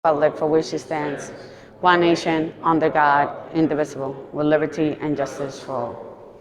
Republic for which it stands, one nation, under God, indivisible, with liberty and justice for all.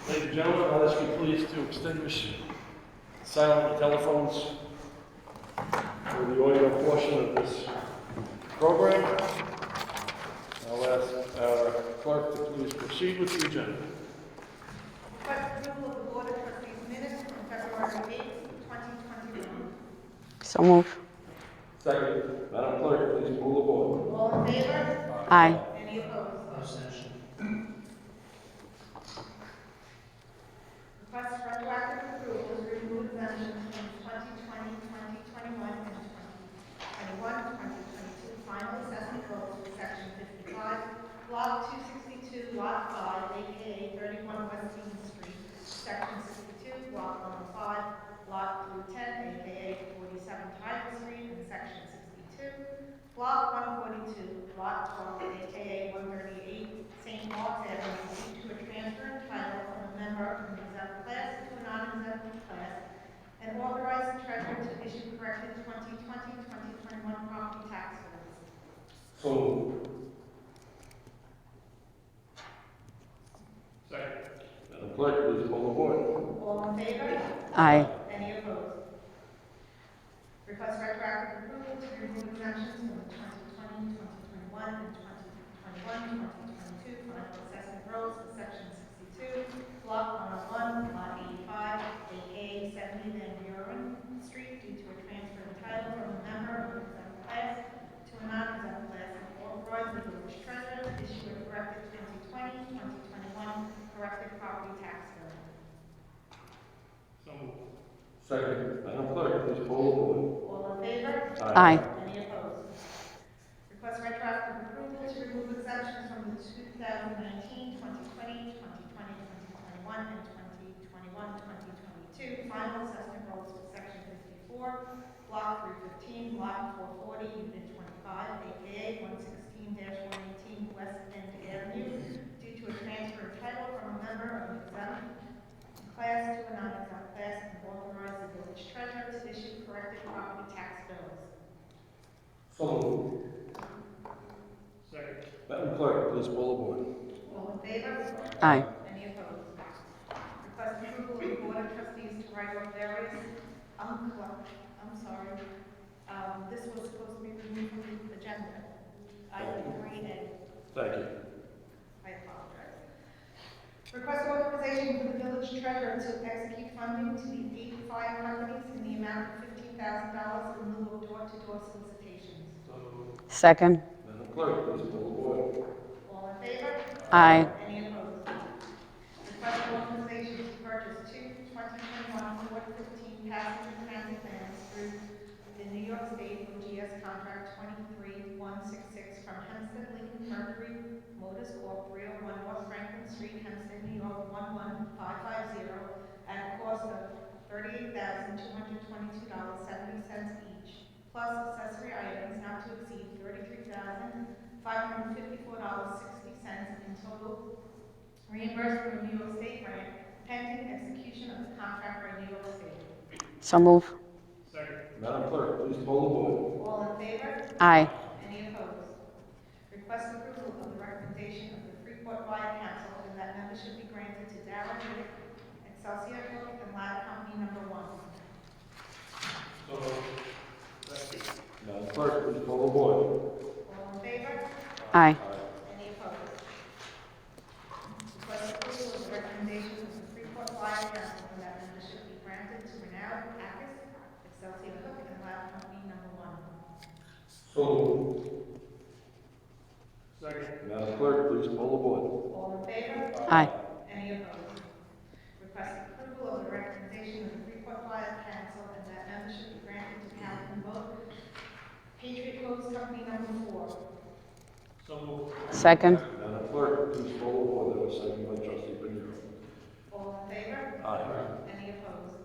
Ladies and gentlemen, I'll ask you please to extinguish silent telephones for the audio portion of this program. I'll ask our clerk to please proceed with the agenda. Request approval of the Board of Trustees minutes from February 8th, 2021. So move. Second. Madam Clerk, please pull the board. All in favor? Aye. Any opposed? Abstention. Request retroactive approval to remove exemptions from 2020, 2021, and 2021, 2022 final assessment goals for Section 55, Block 262, Lot 5, aka 31 West Main Street, Section 62, Block 105, Lot 310, aka 47 Tyler Street, and Section 62, Block 142, Lot 12, aka 138, St. Mark's Avenue, due to a transfer in title from a member of an exempt class to a non-exempt class, and authorize the treasurer to issue corrected 2020-2021 property tax bills. So moved. Second. Madam Clerk, please pull the board. All in favor? Aye. Any opposed? Request retroactive approval to remove exemptions from the 2020, 2021, and 2021, 2022 final assessment rolls for Section 62, Block 101, Lot 85, aka 70 Van Buren Street, due to a transfer of title from a member of an exempt class to a non-exempt class, and authorize the village treasurer to issue a corrected 2020, 2021 corrected property tax bill. So moved. Second. Madam Clerk, please pull the board. All in favor? Aye. Any opposed? Request retroactive approval to remove exemptions from the 2019, 2020, 2020, 2021, and 2021, 2022 final assessment rolls for Section 54, Block 315, Lot 440, Unit 25, aka 116-118 West End Avenue, due to a transfer of title from a member of an exempt class to a non-exempt class, and authorize the village treasurer to issue corrected property tax bills. So moved. Second. Madam Clerk, please pull the board. All in favor? Aye. Any opposed? Request approval of the Board of Trustees to write off various, this was supposed to be removed from the agenda. Item 3A. Thank you. I apologize. Request authorization for the village treasurer to execute funding to the 8 fire companies in the amount of $15,000 in lieu of door-to-door solicitations. Second. Madam Clerk, please pull the board. All in favor? Aye. Any opposed? Request authorization to purchase two 2021 Ford 15 passenger transit vans through the New York State OGS contract 23166 from Hempstead Lincoln Mercury Motors Corp. 301 North Franklin Street, Hempstead, New York 11550 at a cost of $38,222.70 each, plus accessory items not to exceed $33,554.60 in total, reimbursed from a New York State grant, pending execution of the contract by New York State. So move. Second. Madam Clerk, please pull the board. All in favor? Aye. Any opposed? Request approval of the recommendation of the Freeport Fire Council and that membership be granted to Darren Riddick, Excelsior Hook and Ladder Company Number 1. So moved. Second. Madam Clerk, please pull the board. All in favor? Aye. Any opposed? Request approval of the recommendation of the Freeport Fire Council and that membership be granted to Renown Acus, Excelsior Hook and Ladder Company Number 1. So moved. Second. Madam Clerk, please pull the board. All in favor? Aye. Any opposed? Request approval of the recommendation of the Freeport Fire Council and that membership be granted to Carmen Patriot Coast Company Number 4. So moved. Second. Madam Clerk, please pull the board. That was seconded by Trustee Pineyro. All in favor? Aye. Any opposed?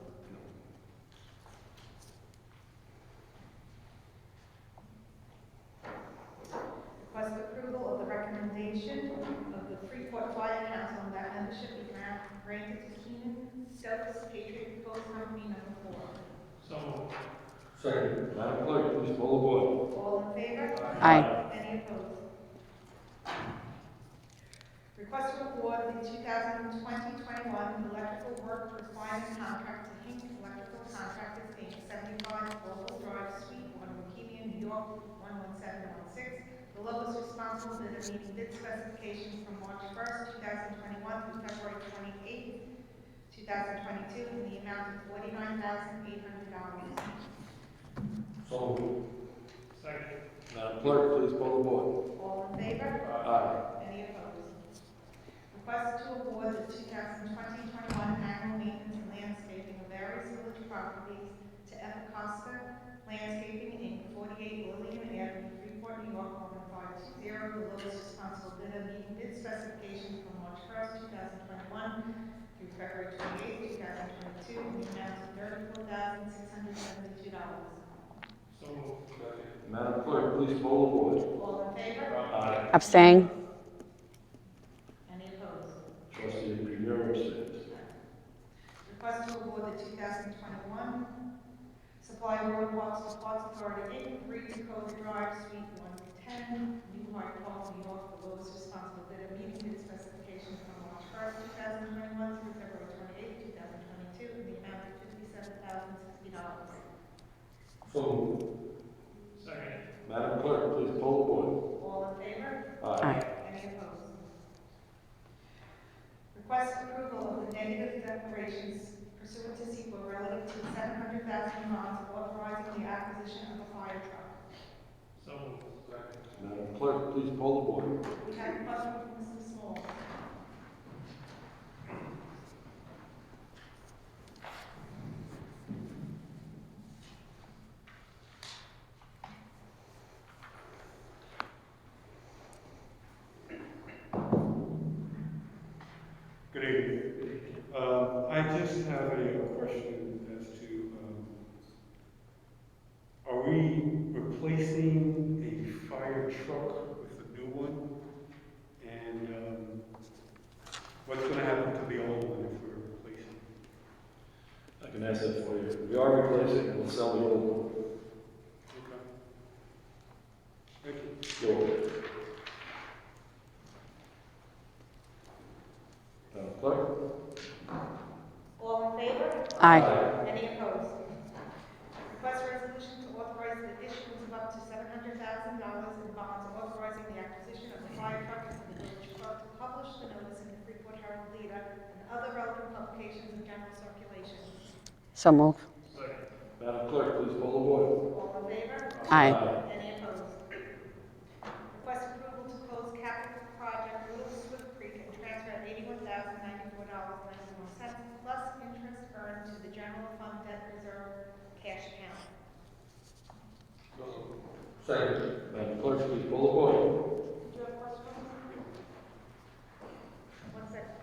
Request approval of the recommendation of the Freeport Fire Council and that membership be granted to Keenan Stokes Patriot Coast Company Number 4. So moved. Second. Madam Clerk, please poll the board. All in favor? Aye. Any opposed? Request to award the 2020-21 electrical work requirement contract to Hink Electrical Contractors, Inc., 75 Local Drive, Suite 1, Waukegan, New York, 11716. The lowest responsible bidder meeting bid specifications from March 1st, 2021 through February 28th, 2022, in the amount of $49,800. So moved. Second. Madam Clerk, please poll the board. All in favor? Aye. Any opposed? Request to award the 2020-21 annual maintenance and landscaping of various village properties to Epicosta Landscaping, Inc., 48 Lillian Avenue, Freeport, New York, 11520. The lowest responsible bidder meeting bid specifications from March 1st, 2021 through February 28th, 2022, in the amount of $34,672. So moved. Second. Madam Clerk, please poll the board. All in favor? Aye. Abstain? Any opposed? Trustee Pineyro abstains. Request to award the 2021 Supply Road Parts to Parts Authority, Inc., 3 Dakota Drive, Suite 110, New Hyde Park, New York, the lowest responsible bidder meeting bid specifications from March 1st, 2021 through February 28th, 2022, in the amount of $57,060. So moved. Second. Madam Clerk, please poll the board. All in favor? Aye. Any opposed? Request approval of the negative declarations pursuant to CEQA relative to $700,000 bonds authorizing the acquisition of a fire truck. So moved. Second. Madam Clerk, please poll the board. We have a question from Mr. Small. Good evening. I just have a question as to, are we replacing a fire truck with a new one? And what's going to happen to the old one if we're replacing? I can answer that for you. We are replacing, we'll sell the old one. Okay. Thank you. You're welcome. Madam Clerk? All in favor? Aye. Any opposed? Request resolution to authorize the issuance of up to $700,000 in bonds authorizing the acquisition of a fire truck and the village clerk to publish the notice in the Freeport Herald Leader and other relevant publications of general circulation. So move. Second. Madam Clerk, please poll the board. All in favor? Aye. Any opposed? Request approval to close capital project Little Swift Creek and transfer $81,094.91 plus interest earned to the general fund debt reserve cash account. Second. Madam Clerk, please poll the board. Do you have questions? One second.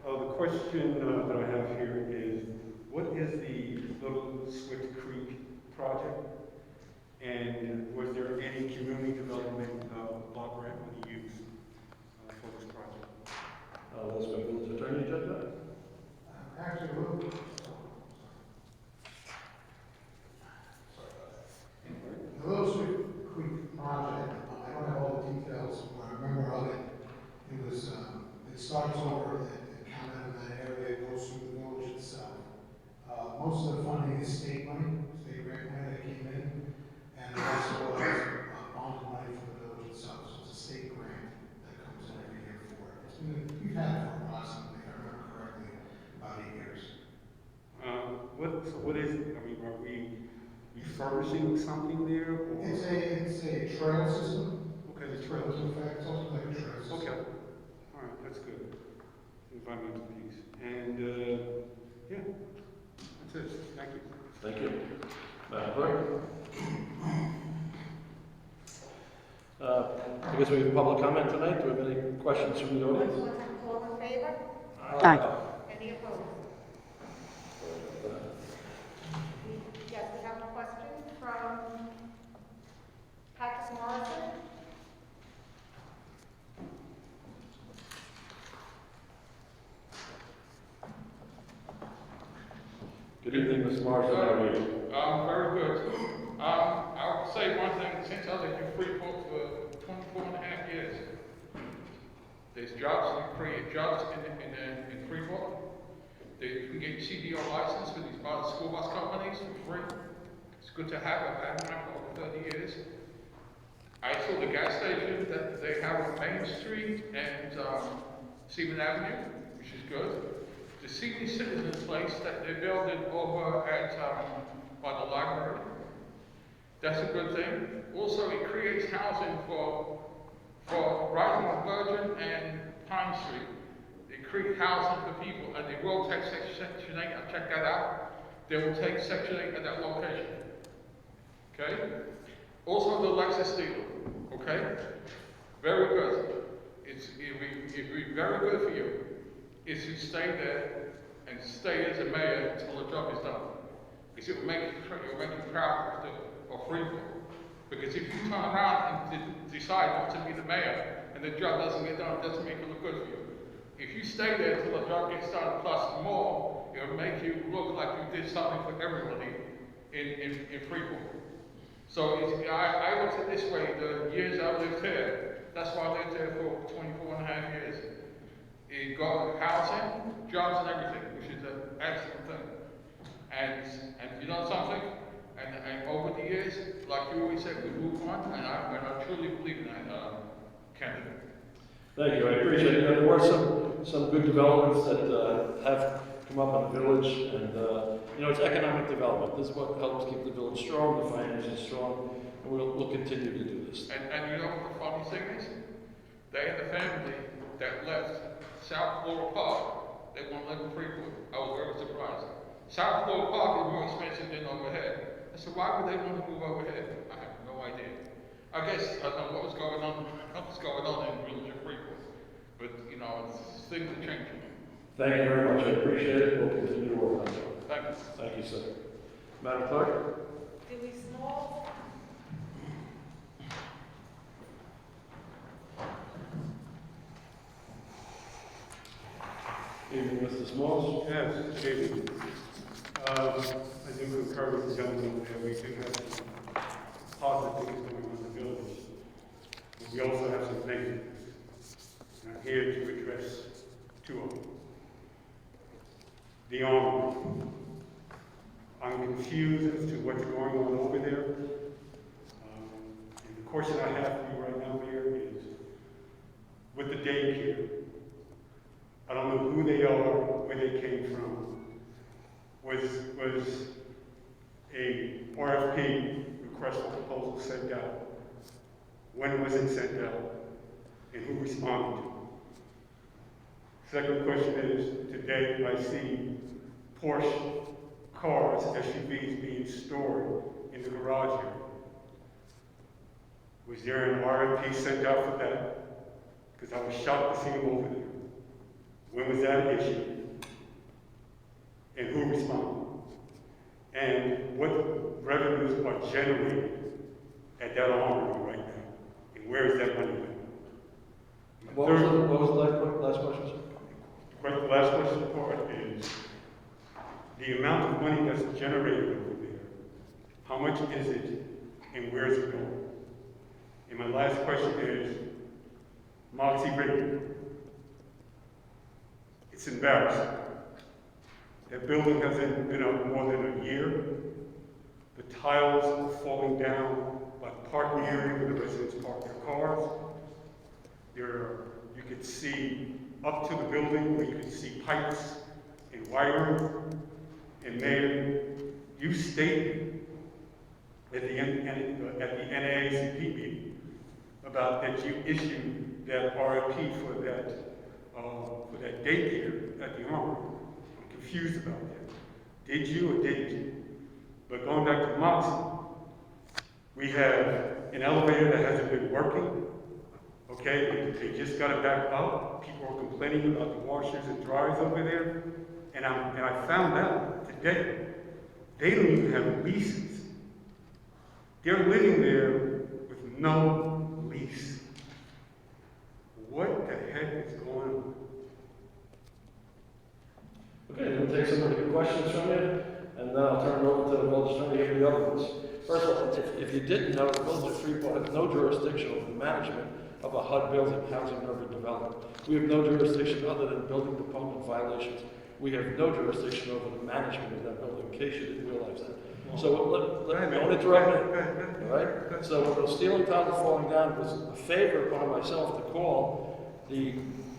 The question that I have here is, what is the Little Swift Creek project? And was there any community development block grant money used for this project? Let's go to the attorney, Judge. Actually, the Little Sweet Creek project, I don't have all the details, but I remember of it. It was, it starts over at Carmen in that area, it goes through the village itself. Most of the funding is state money, state grant money that came in, and it also was bond money for the village itself, so it's a state grant that comes in every year for it. It's been, we've had it for approximately, if I remember correctly, about 8 years. What is it? I mean, are we refurbishing something there? Or? It's a trail system. Okay, the Trail trails. in fact, it's also like a trail system. Okay. All right, that's good. Environmental piece. And, yeah, that's it. Thank you. Thank you. Madam Clerk? I guess we have public comment tonight. Do we have any questions from the audience? All in favor? Aye. Any opposed? Yes, we have good thing, Mr. Morrison, how are you? Very good. I'll say one thing, since I lived in Freeport for 24 and a half years, there's jobs, you create jobs in Freeport. You can get CDO license for these school bus companies for free. It's good to have. I've had one for over 30 years. I saw the gas station that they have on Main Street and Seaman Avenue, which is good. The senior citizens place that they're building over at by the library. That's a good thing. Also, it creates housing for right on Virgin and Pine Street. They create housing for people, and they will take Section 8. I'll check that out. They will take Section 8 at that location. Okay. Also, the Lexus deal. Okay. Very good. It'd be very good for you is to stay there and stay as a mayor until the job is done. Because it will make you proud of Freeport. Because if you turn around and decide not to be the mayor and the job doesn't get done, it doesn't make it look good for you. If you stay there until the job gets done plus more, it will make you look like you did something for everybody in Freeport. So I looked at it this way, the years I lived here, that's why I lived there for 24 and a half years. It got housing, jobs and everything, which is an excellent thing. And you know something? And over the years, like you always said, we move on, and I truly believe in that, Ken. Thank you, I appreciate it. There were some good developments that have come up in the village, and it's economic development. This is what helps keep the village strong, the finances strong, and we'll continue to do this. And you know what the funny thing is? They had a family that left South Florida Park. They want to live in Freeport. I was very surprised. South Florida Park is more expensive than overhead. I said, why would they want to move overhead? I have no idea. I guess I don't know what was going on in the village of Freeport. But, things are changing. Thank you very much, I appreciate it. We'll continue to work on it. Thank you. Thank you, sir. Madam Clerk? Dewey Small. Evening, Mr. Smalls. Yes, good evening. I think we encourage the gentleman that we do have some positive things going on in the village. But we also have some negatives. And I'm here to address two of them. The armory. I'm confused as to what's going on over there. And the question I have for you right now, Mayor, is with the daycare. I don't know who they are, where they came from. Was a RFP, request for proposal, sent out? When was it sent out? And who responded to it? Second question is, today I see Porsche cars, SUVs being stored in the garage area. Was there an RFP sent out for that? Because I was shocked to see them over there. When was that issued? And who responded? And what revenues are generated at that armory right now? And where is that money going? What was the last question, sir? The last question part is, the amount of money that's generated over there, how much is it and where is it going? And my last question is, Moxie River. It's embarrassing. That building hasn't been up more than a year. The tiles are falling down by the parking area where the residents park their cars. You could see up to the building where you can see pipes and wiring. And Mayor, you stated at the NAACP meeting about that you issued that RFP for that daycare at the Armory. I'm confused about that. Did you or didn't you? But going back to Moxie, we have an elevator that hasn't been working. Okay, they just got it back up. People are complaining about the washers and dryers over there. And I found out today, they don't even have leases. They're living there with no lease. What the heck is going on? Okay, we'll take some of the questions from you, and then I'll turn it over to the village attorney to give the other ones. First of all, if you didn't know, the village of Freeport has no jurisdiction over the management of a HUD building, housing and urban development. We have no jurisdiction other than building department violations. We have no jurisdiction over the management of that building, in case you didn't realize that. So don't interrupt me, all right? So when those stealing tiles are falling down, it was a favor upon myself to call the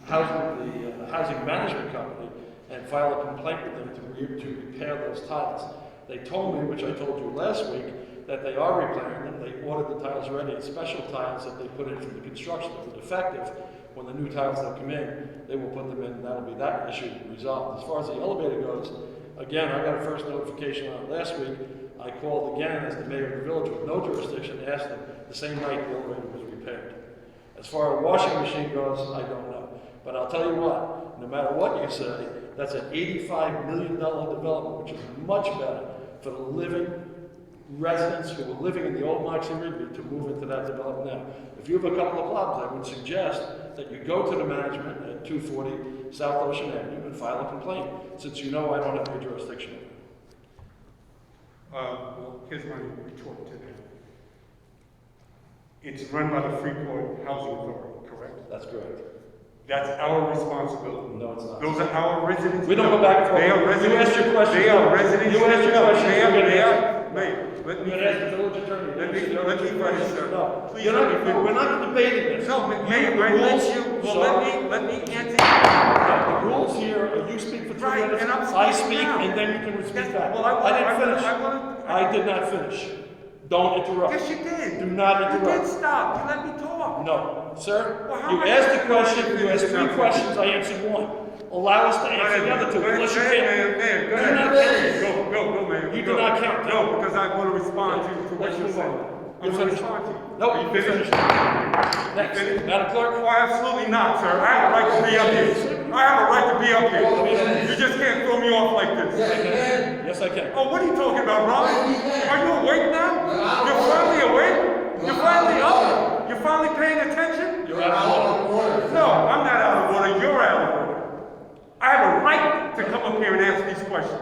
housing management company and file a complaint with them to repair those tiles. They told me, which I told you last week, that they are repairing them. They ordered the tiles ready, and special tiles that they put in from the construction that were defective. When the new tiles that come in, they will put them in, and that'll be that issue resolved. As far as the elevator goes, again, I got a first notification on it last week. I called again as the mayor of the village with no jurisdiction, asked them the same night the elevator was repaired. As far as a washing machine goes, I don't know. But I'll tell you what, no matter what you say, that's an $85 million development, which is much better for the living residents who were living in the old Moxie Ridley to move into that development now. If you have a couple of problems, I would suggest that you go to the management at 240 South Ocean Avenue and file a complaint, since you know I don't have any jurisdiction over it. Well, here's my retort to that. It's run by the Freeport Housing Authority, correct? That's correct. That's our responsibility. No, it's not. Those are our residents. We don't go back and forth. They are residents. You asked your question. They are residents. You asked your question. Mayor, let me You're going to ask the village attorney. Let me finish, sir. No, Please you're let not, me finish. we're not debating this. No, Mayor, The I rules, let you, well, sir, let me answer you. the rules here are you speak for 3 Right, minutes, and I'm I speaking speak, now. and then you can speak Yes, back. well, I didn't finish. I I did not finish. Don't interrupt. Yes, you did. Do not You interrupt. did stop. You let me talk. No, sir, Well, how you am I asked gonna a question, finish you asked if 3 you're not questions, I answered 1. Allow us to answer the other 2, unless you can't. Man, go You're not ahead. finished. Go, man. You Go. do not count. No, because I want to respond to what Let's you're move saying. on. I'm You're going to finished. respond to you. No, you finished. Next, finished? Madam Clerk. Oh, absolutely not, sir. I have a right to be up here. I have a right to be up here. You just can't throw me off like this. Yes, I can. Oh, what are you talking about, Ron? Are you awake now? You're finally awake? You're finally up? You're finally paying attention? You're out of order. No, I'm not out of order. You're out of order. I have a right to come up here and answer these questions.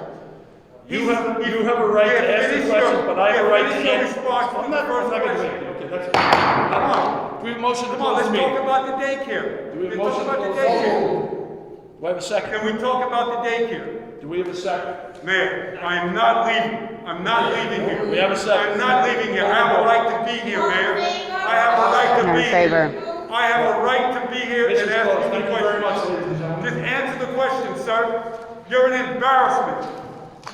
You have a right to ask the questions, but I have a right to finish your answer. response to I'm the not first going to question. wait. Okay, that's it. Come on. Do we have a motion to Come on, close let's the talk meeting? about the daycare. Do we have a Let's talk motion to about the close the daycare. meeting? Do I have a second? Can we talk about the daycare? Do we have a second? Mayor, I am not leaving. I'm not leaving here. We have a second. I'm not leaving here. I have a right to be here, Mayor. I have a right to In be favor. here. I have a right to be here and Mrs. ask Close, you thank the you very much, questions. ladies and gentlemen. Just answer the question, sir. You're an embarrassment.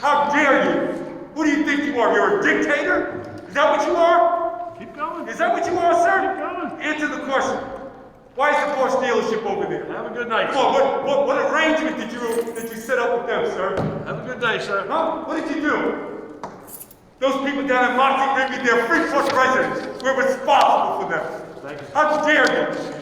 How dare you? Who do you think you are? You're a dictator? Is that what you are? Keep going. Is that what you are, sir? Keep going. Answer the question. Why is the Porsche dealership over there? Have a good night. Come on, what arrangement did you set up with them, sir? Have a good day, sir. Huh? What did you do? Those people down in Moxie Ridley, they're Freeport residents. We're responsible for them. Thank you. How dare you?